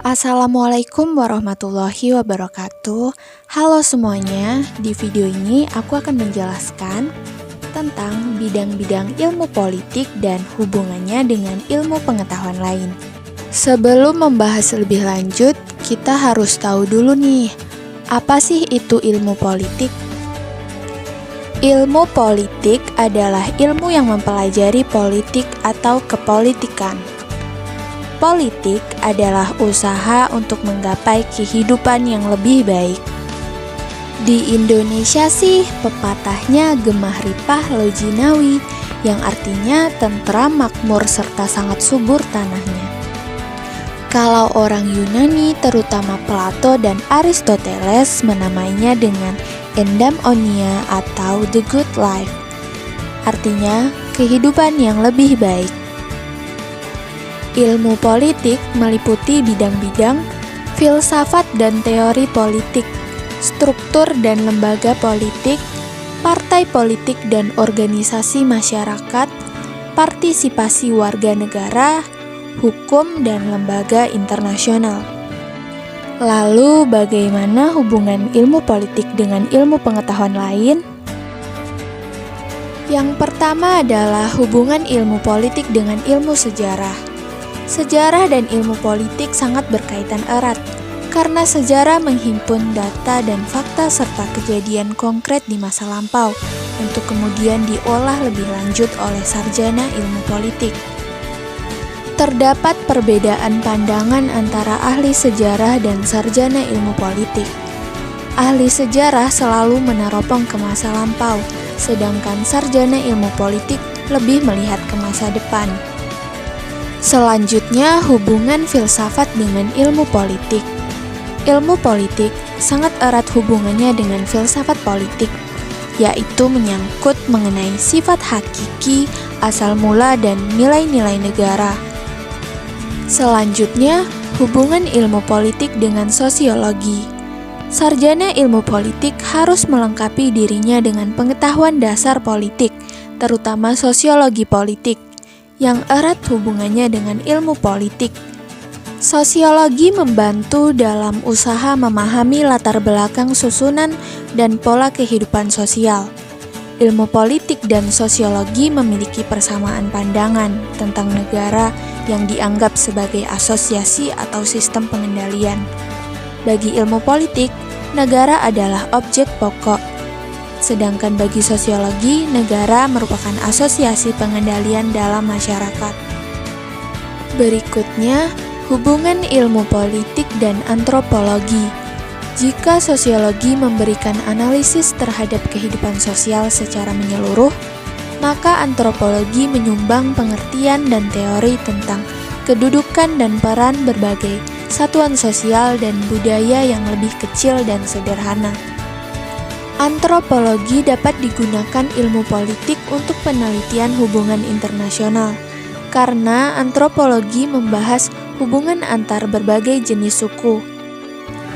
Assalamualaikum warahmatullahi wabarakatuh. Halo semuanya, di video ini aku akan menjelaskan tentang bidang-bidang ilmu politik dan hubungannya dengan ilmu pengetahuan lain. Sebelum membahas lebih lanjut, kita harus tahu dulu nih, apa sih itu ilmu politik? Ilmu politik adalah ilmu yang mempelajari politik atau kepolitikan. Politik adalah usaha untuk menggapai kehidupan yang lebih baik. Di Indonesia sih pepatahnya gemah ripah lo jinawi, yang artinya tentram, makmur, serta sangat subur tanahnya. Kalau orang Yunani, terutama Plato dan Aristoteles, menamainya dengan eudaimonia atau the good life, artinya kehidupan yang lebih baik. Ilmu politik meliputi bidang-bidang filsafat dan teori politik, struktur dan lembaga politik, partai politik dan organisasi masyarakat, partisipasi warga negara, hukum dan lembaga internasional. Lalu bagaimana hubungan ilmu politik dengan ilmu pengetahuan lain? Yang pertama adalah hubungan ilmu politik dengan ilmu sejarah. Sejarah dan ilmu politik sangat berkaitan erat, karena sejarah menghimpun data dan fakta serta kejadian konkret di masa lampau, untuk kemudian diolah lebih lanjut oleh sarjana ilmu politik. Terdapat perbedaan pandangan antara ahli sejarah dan sarjana ilmu politik. Ahli sejarah selalu meneropong ke masa lampau, sedangkan sarjana ilmu politik lebih melihat ke masa depan. Selanjutnya, hubungan filsafat dengan ilmu politik. Ilmu politik sangat erat hubungannya dengan filsafat politik, yaitu menyangkut mengenai sifat hakiki, asal mula, dan nilai-nilai negara. Selanjutnya, hubungan ilmu politik dengan sosiologi. Sarjana ilmu politik harus melengkapi dirinya dengan pengetahuan dasar politik, terutama sosiologi politik, yang erat hubungannya dengan ilmu politik. Sosiologi membantu dalam usaha memahami latar belakang susunan dan pola kehidupan sosial. Ilmu politik dan sosiologi memiliki persamaan pandangan tentang negara yang dianggap sebagai asosiasi atau sistem pengendalian. Bagi ilmu politik, negara adalah objek pokok. Sedangkan bagi sosiologi, negara merupakan asosiasi pengendalian dalam masyarakat. Berikutnya, hubungan ilmu politik dan antropologi. Jika sosiologi memberikan analisis terhadap kehidupan sosial secara menyeluruh, maka antropologi menyumbang pengertian dan teori tentang kedudukan dan peran berbagai satuan sosial dan budaya yang lebih kecil dan sederhana. Antropologi dapat digunakan ilmu politik untuk penelitian hubungan internasional, karena antropologi membahas hubungan antar berbagai jenis suku.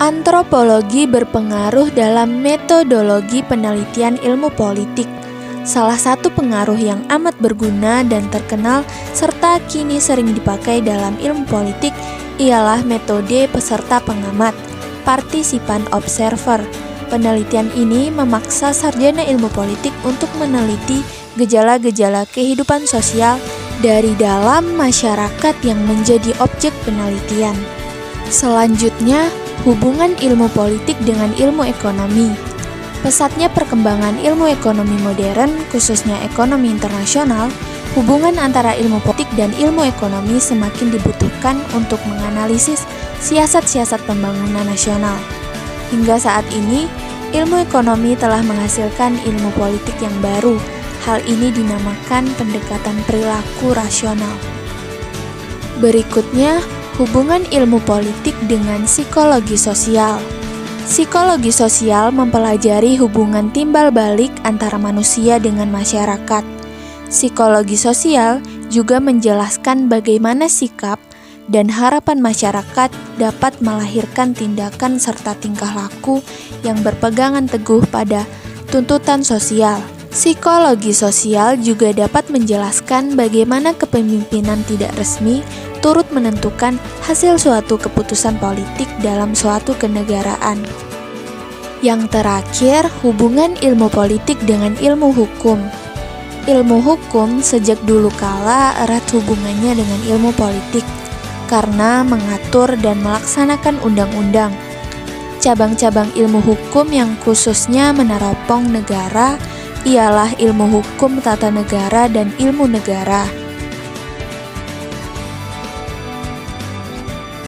Antropologi berpengaruh dalam metodologi penelitian ilmu politik. Salah satu pengaruh yang amat berguna dan terkenal serta kini sering dipakai dalam ilmu politik ialah metode peserta pengamat, partisipan observer. Penelitian ini memaksa sarjana ilmu politik untuk meneliti gejala-gejala kehidupan sosial dari dalam masyarakat yang menjadi objek penelitian. Selanjutnya, hubungan ilmu politik dengan ilmu ekonomi. Pesatnya perkembangan ilmu ekonomi modern, khususnya ekonomi internasional, hubungan antara ilmu politik dan ilmu ekonomi semakin dibutuhkan untuk menganalisis siasat-siasat pembangunan nasional. Hingga saat ini, ilmu ekonomi telah menghasilkan ilmu politik yang baru. Hal ini dinamakan pendekatan perilaku rasional. Berikutnya, hubungan ilmu politik dengan psikologi sosial. Psikologi sosial mempelajari hubungan timbal balik antara manusia dengan masyarakat. Psikologi sosial juga menjelaskan bagaimana sikap dan harapan masyarakat dapat melahirkan tindakan serta tingkah laku yang berpegangan teguh pada tuntutan sosial. Psikologi sosial juga dapat menjelaskan bagaimana kepemimpinan tidak resmi turut menentukan hasil suatu keputusan politik dalam suatu kenegaraan. Yang terakhir, hubungan ilmu politik dengan ilmu hukum. Ilmu hukum sejak dulu kala erat hubungannya dengan ilmu politik karena mengatur dan melaksanakan undang-undang. Cabang-cabang ilmu hukum yang khususnya meneropong negara ialah ilmu hukum tata negara dan ilmu negara.